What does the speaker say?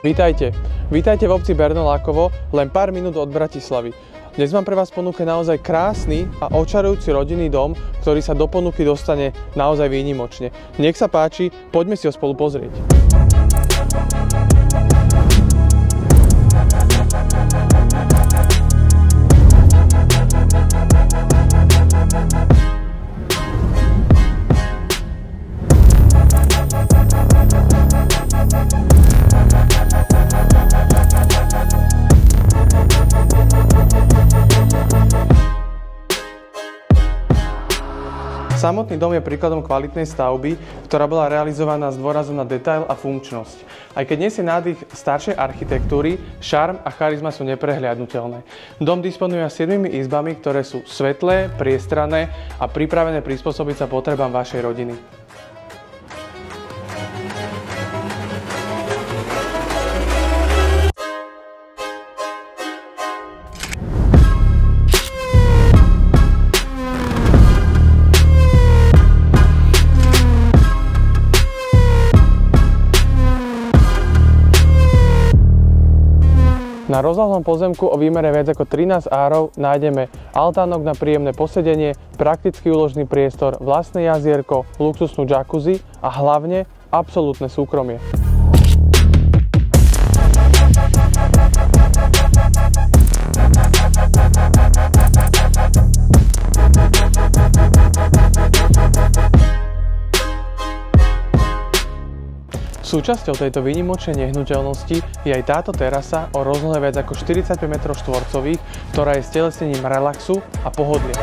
Vítajte v obci Bernolákovo, len pár minút od Bratislavy. Dnes mám pre vás ponuke naozaj krásny a očarujúci rodinný dom, ktorý sa do ponuky dostane naozaj výnimočne. Nech sa páči, poďme si ho spolu pozrieť. Samotný dom je príkladom kvalitnej stavby, ktorá bola realizovaná s dôrazom na detail a funkčnosť. Aj keď nesie nádych staršej architektúry, šarm a charizma sú neprehliadnutelné. Dom disponuje 7 izbami, ktoré sú svetlé, priestranné a pripravené prispôsobiť sa potrebám vašej rodiny. Na rozľahlom pozemku o výmere viac ako 13 árov nájdeme altánok na príjemné posedenie, praktický úložný priestor, vlastné jazierko, luxusnú jacuzzi a hlavne absolútne súkromie. Súčasťou tejto výnimočnej nehnuteľnosti je aj táto terasa o rozlohe viac ako 45 m2, ktorá je stelesnením relaxu a pohodlia.